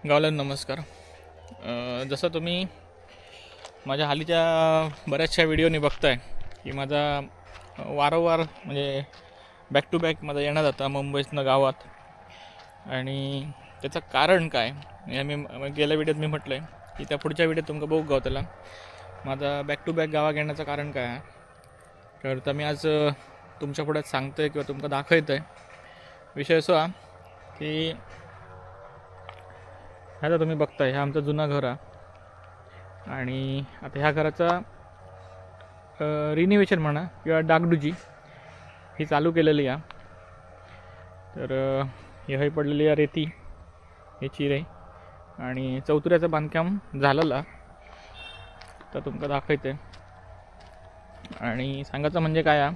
गावला नमस्कार. जसं तुम्ही माझ्या हालीच्या बऱ्याचशा व्हिडिओनी बघताय की माझा वारंवार म्हणजे बॅक टू बॅक माझा येणं जाता मुंबईतनं गावात. आणि त्याचं कारण काय हे मी गेल्या व्हिडिओत मी म्हटलं आहे की त्या पुढच्या व्हिडिओत तुमका बघू गाव त्याला माझा बॅक टू बॅक गावात येण्याचं कारण काय आहे. तर मी आज तुमच्या पुढ्यात सांगतो आहे किंवा तुमका दाखवतो आहे. विषय असा की ह्याचा तुम्ही बघताय ह्या आमचं जुनं घर आहे आणि आता ह्या घराचा रिनिवेशन म्हणा किंवा डागडुजी ही चालू केलेली आहे. तर हे पडलेली आहे रेती हे चिरे आणि चौथऱ्याचं बांधकाम झालेलं तर तुमका दाखवते. आणि सांगायचं म्हणजे काय आहे,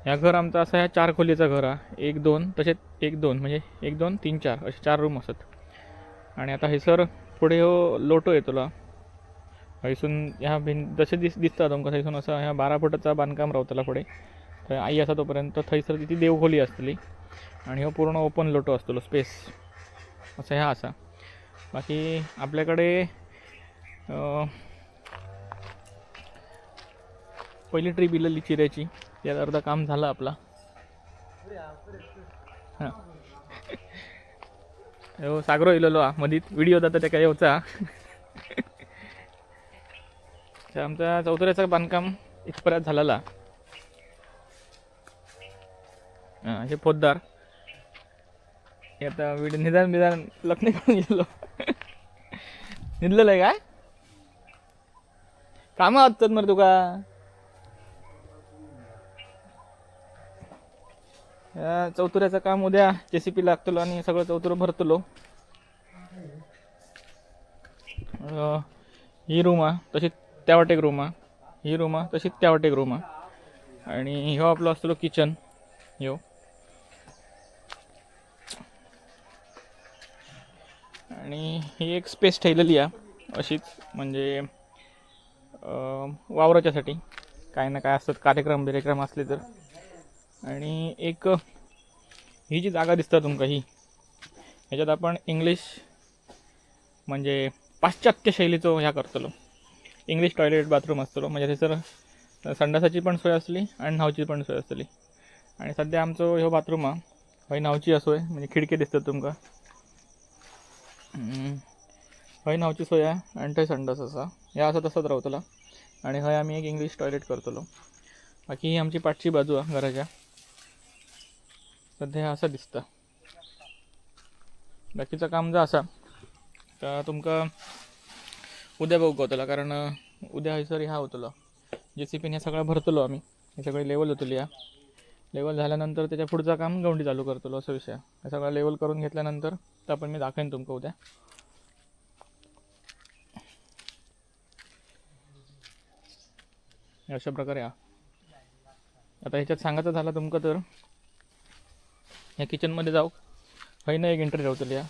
ह्या घर आमचं असं ह्या 4 खोलीचं घर आहे. 1 2 तसेच 1 2 म्हणजे 1 2 3 4 असे 4 रूम असतात. आणि आता हे सर पुढे हो लोटो आहे तुला हैसून ह्या जसे दिसता तुमका थंयसून असं ह्या 12 फुटाचा बांधकाम रावतला पुढे. तर आई असा तोपर्यंत थंयसर ती देवखोली असतली आणि हो पूर्ण ओपन लोटो असतलो स्पेस असं ह्या असा. बाकी आपल्याकडे पहिली ट्रीप इलेली चिऱ्याची त्यात अर्धा काम झालं आपला. हां हो सागरो इलेलो मधीत व्हिडिओ जाता त्या काय होता. आमचा चौथऱ्याचं बांधकाम इथपर्यंत झालेला. हां हे पोद्दार हे आता व्हिडिओ निदान लग्न करून गेलो. निघलेलं आहे काय कामं असतात मग तुका. चौथऱ्याचं काम उद्या JCP लागतलो आणि सगळं चौथरं भरतलो. ही रूम आहे तशी त्या वाट एक रूम आहे, ही रूम आहे तशी त्या वाट एक रूम आहे आणि ह्यो आपलं असतो किचन. ह्यो आणि ही एक स्पेस ठेवलेली आहे अशीच म्हणजे वावराच्यासाठी काय ना काय असतात कार्यक्रम असले तर. आणि एक ही जी जागा दिसता तुमका ही ह्याच्यात आपण इंग्लिश म्हणजे पाश्चात्य शैलीचं ह्या करतलो. इंग्लिश टॉयलेट बाथरूम असतलो म्हणजे थंयसर संडासाची पण सोय असली आणि न्हावची पण सोय असतली. आणि सध्या आमचं ह्यो बाथरूम आहे हय न्हावची असोय म्हणजे खिडकी दिसतात तुमका. हय न्हावची सोय आहे आणि थंय संडास असा ह्या असं तसंच रावतला. आणि हय आम्ही एक इंग्लिश टॉयलेट करतलो. बाकी ही आमची पाठची बाजू आहे घराच्या. सध्या असं दिसतं. बाकीचं काम जर असा तर तुमका उद्या बघू गावतला कारण उद्या हयसर ह्या होतलो JCPने हे सगळं भरतलो आम्ही. हे सगळे लेवल होतली या लेवल झाल्यानंतर त्याच्या पुढचं काम गवंडी चालू करतलो असा विषय. हे सगळं लेवल करून घेतल्यानंतर तर आपण मी दाखवेन तुमका उद्या. अशा प्रकारे आता ह्याच्यात सांगायचं झालं तुमका तर ह्या किचनमध्ये जाऊ हैना एक एंट्री राहतली या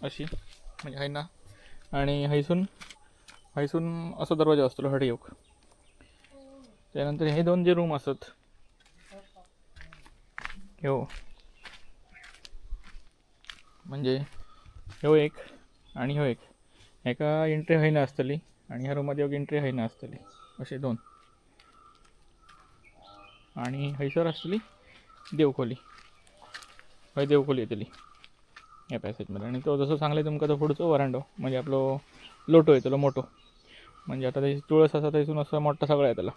अशी म्हणजे हैना आणि हैसून असं दरवाजा असतो हडी येऊक. त्यानंतर हे 2 जे रूम असत हो म्हणजे ह्यो एक आणि ह्यो एक एका एंट्री हैना असतली आणि ह्या रूममध्ये एक एंट्री हैना असतली असे 2. आणि हैसर असतली देवखोली हय देवखोली येतली या पॅसेजमध्ये. आणि तो जसं सांगले तुमका तो पुढचं वरांडो म्हणजे आपलं लोटो येतलो मोठो म्हणजे आता त्याची तुळस असा थंयसून असं मोठा सगळं येतला.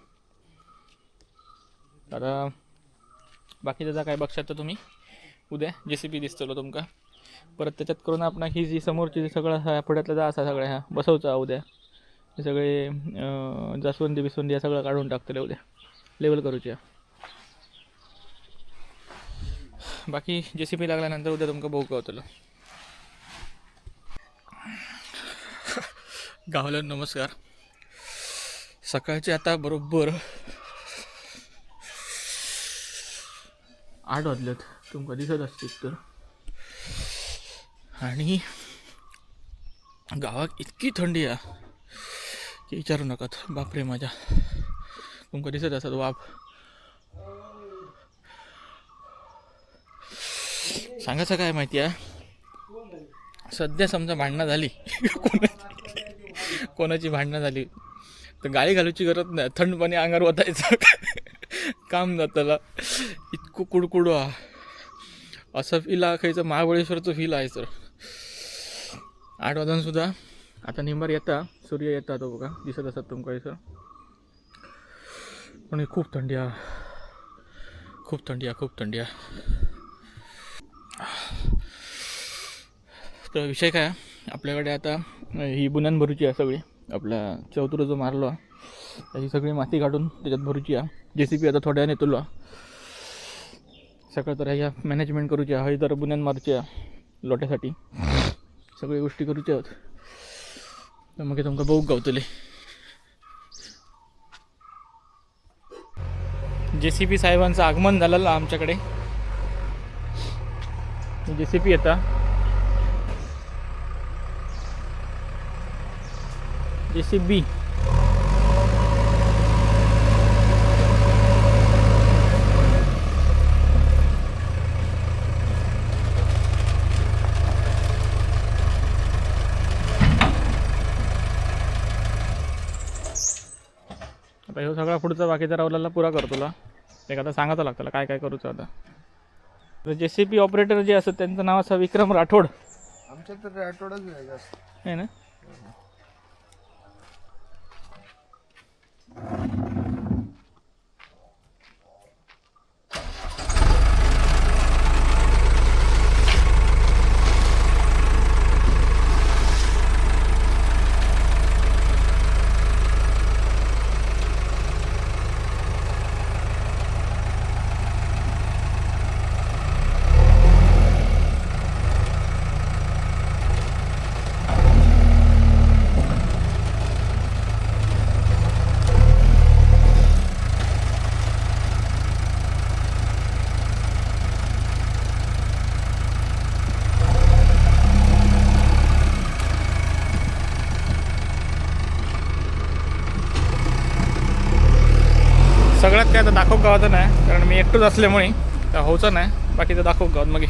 आता बाकी त्याचा काय बघशात तर तुम्ही उद्या JCP दिसतलो तुमका. परत त्याच्यात करून आपण ही जी समोरची जी सगळं ह्या पुढ्यातलं जा असा सगळ्या ह्या बसवचा उद्या. हे सगळे जास्वंदी बिस्वंदी या सगळं काढून टाकतले उद्या लेवल करूच्या. बाकी JCP लागल्यानंतर उद्या तुमका बघू गावतलं. गावाला नमस्कार. सकाळचे आता बरोबर 8 वाजलेत तुमका दिसत असतील तर. आणि गावात इतकी थंडी आहे की विचारू नकात. बापरे माझ्या तुमका दिसत असत वाफ. सांगायचं काय माहिती आहे सध्या समजा भांडणं झाली कोणाची भांडणं झाली तर गाळी घालूची गरज नाही, थंड पाणी अंगावर ओतायचं काम जाताला. इतकं कुडकुड असं फील खायचं. महाबळेश्वरचं फील आहे सर. 8 वाजूनसुद्धा आता निंबार येता, सूर्य येता तो बघा दिसत असतात तुमका सर. पण खूप थंडी आहे, खूप थंडी आहे, खूप थंडी आहे. तर विषय काय आपल्याकडे आता ही बुन्यान भरूची आहे सगळी. आपला चौतुरा जो मारलो त्याची सगळी माती काढून त्याच्यात भरूची आहे. JCB आता थोड्या वेळाने तुला सकाळ तर ह्या मॅनेजमेंट करूची आहे. तर बुन्यान मारूची आहे लोट्यासाठी, सगळी गोष्टी करूच्या आहेत. तर मग तुमका बघू गावतले. JCB साहेबांचं आगमन झालेलं आमच्याकडे. JCB येता, JCB आता ह्यो सगळा पुढचा बाकीचा रावलाला पुरा करतो तुला. ते आता सांगायचं लागतं काय काय करूचं आता. तर JCB ऑपरेटर जे असतात त्यांचं नाव असं विक्रम राठोड. आमच्या तर राठोडच आहे जास्त आहे ना. सगळ्यात काय आता दाखव गावाचं नाही, कारण मी एकटोच असल्यामुळे त्या होचं नाही. बाकीचं दाखव गावात मग.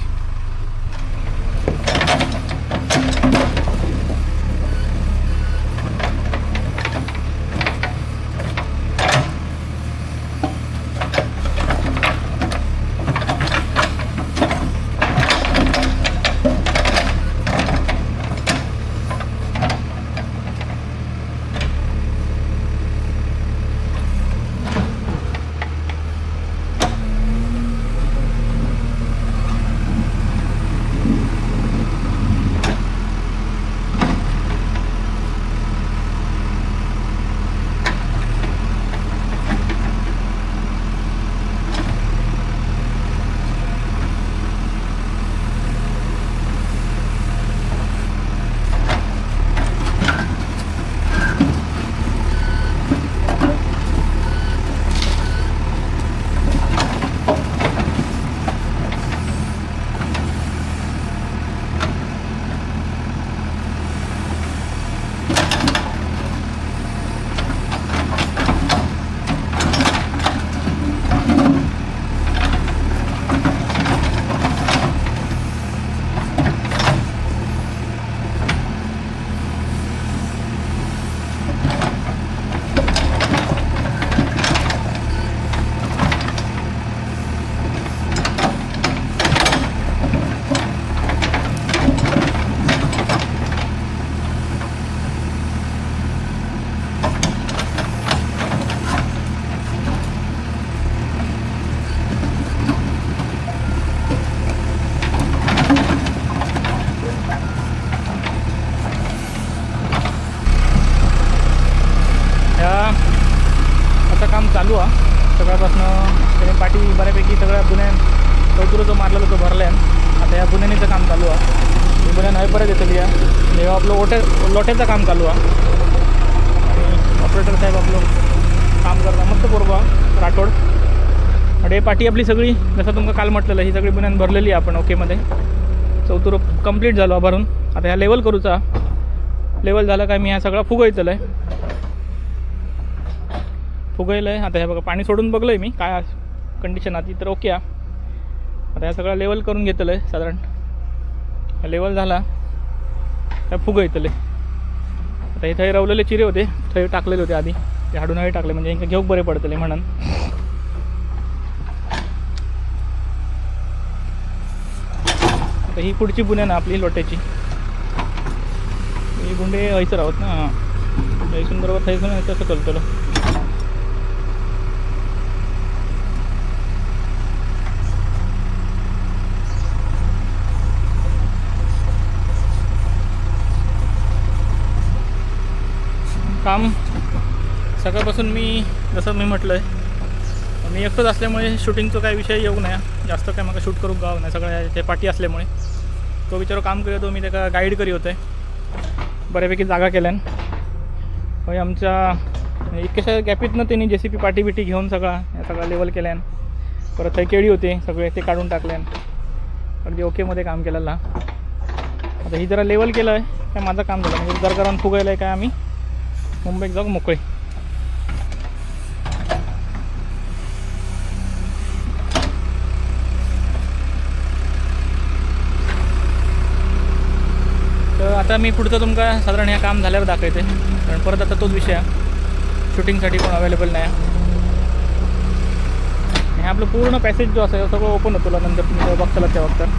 चालू आहे सकाळपासून. त्याने पाठी बऱ्यापैकी सगळ्या बुन्या चौतुरा जो मारलेला तो भरला आहे. आता या बुन्यानीचं काम चालू आहे. ही बुन्या नव्हे परत येतली आहे. तेव्हा आपलं लोट्याचं काम चालू आहे आणि ऑपरेटर साहेब आपलं काम करता मस्त पोरगा राठोड. आणि पाठी आपली सगळी जसं तुमका काल म्हटलेलं ही सगळी बुन्यान भरलेली आहे आपण ओकेमध्ये. चौतुरा कंप्लीट झालो भरून. आता ह्या लेवल करूचा. लेवल झालं काय मी ह्या सगळा फुगवतलं आहे. फुगवलं आहे आता. हे बघा पाणी सोडून बघलं आहे मी काय कंडिशन आधी तर ओके आहे. आता ह्या सगळा लेवल करून घेतलं आहे साधारण. लेवल झाला त्या फुग येतले. आता हे थंय रवलेले चिरे होते, थंय टाकलेले होते आधी, ते हाडून हवे टाकले म्हणजे इंका घेऊक बरे पडतले म्हणून. आता ही पुढची बुन्या ना आपली लोट्याची, ही गुंडे हयसर आहोत ना, थंयसून बरोबर थंयसून तसं चलतलो. काम सकाळपासून जसं मी म्हटलं आहे, मी एकटंच असल्यामुळे शूटिंगचं काही विषय येऊ नये, जास्त काय मला शूट करूक गाव नाही, सगळ्या ते पाठी असल्यामुळे तो बिचारो काम करतो, मी त्याला गाईड करी होते. बऱ्यापैकी जागा केल्यान होय आमच्या इतक्याशा गॅपीतनं त्यांनी JCP पाटी बिटी घेऊन सगळा लेवल केल्यान. परत थंय केळी होते सगळे ते काढून टाकल्यान, अगदी ओकेमध्ये काम केलेलं. आता ही जरा लेवल केलं आहे काय माझं काम झालं, म्हणजे जर करून फुगायला आहे काय आम्ही मुंबईत जाऊ मोकळे. तर आता मी पुढचं तुमका साधारण ह्या काम झाल्यावर दाखवते, कारण परत आता तोच विषय शूटिंगसाठी कोण अवेलेबल नाही. हे आपलं पूर्ण पॅसेज जो असेल सगळं ओपन होतो नंतर तुम्ही बघताला त्या बघता.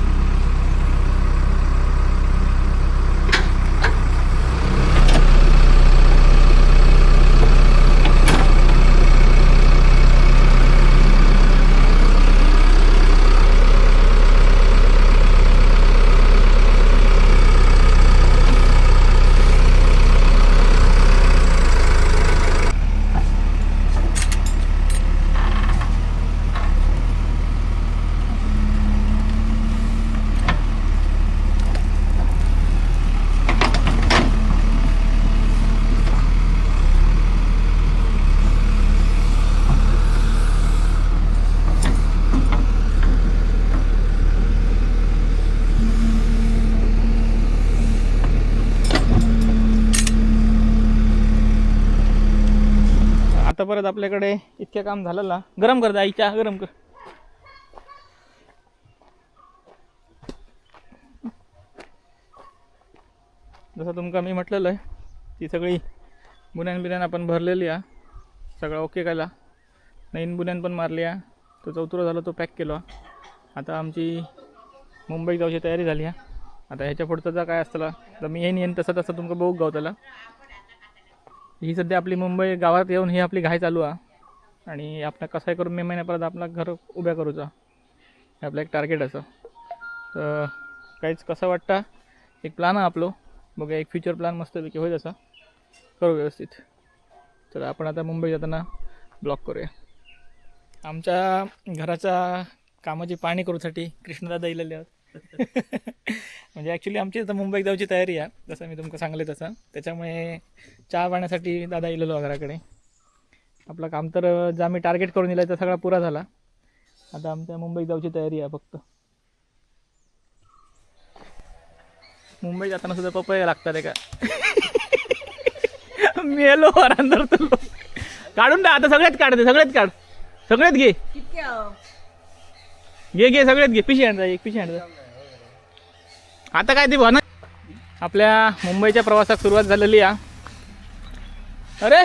आता परत आपल्याकडे इतक्या काम झालेला. गरम कर आई, चहा गरम कर. जसं तुमका मी म्हटलेलं आहे, ती सगळी बुन्यान आपण भरलेली आहे, सगळं ओके केला. नवीन बुन्यान पण मारली आहे, तो चौथुरा झाला तो पॅक केला. आता आमची मुंबईत जाऊची तयारी झाली आहे. आता ह्याच्या पुढचं जर काय असतं तर मी येईन तसं तुमका बघू गावताला. ही सध्या आपली मुंबई गावात येऊन ही आपली घाई चालू आहे, आणि आपलं कसं आहे करून मे महिन्यापर्यंत आपला घर उभ्या करूचा हे आपलं एक टार्गेट असं. तर काहीच कसं वाटतं, एक प्लॅन आहे आपलं, बघूया एक फ्युचर प्लॅन मस्तपैकी होईल असं करू व्यवस्थित. तर आपण आता मुंबई जाताना ब्लॉक करूया. आमच्या घराच्या कामाची पाहणी करूसाठी कृष्णदादा इलेले आहेत. म्हणजे ॲक्च्युली आमची आता मुंबईत जाऊची तयारी आहे, जसं मी तुमका सांगले तसं. त्याच्यामुळे चहा पाण्यासाठी दादा इलेलो घराकडे. आपलं काम तर जे आम्ही टार्गेट करून दिलं तर सगळा पुरा झाला. आता आमच्या मुंबईत जाऊची तयारी आहे फक्त. मुंबई जाताना सुद्धा पपया लागतात का मेलो अंदर तुलो काढून द्या आता. सगळ्यात सगळ्यात घे सगळ्यात घे. पिशी आणता एक पिशी आणता. आता काय ती भना आपल्या मुंबईच्या प्रवासात सुरुवात झालेली आहे. अरे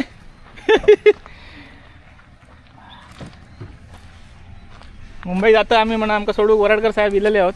मुंबई जातं आम्ही म्हणा, आमका सोडू वराडकर साहेब इलेले आहोत.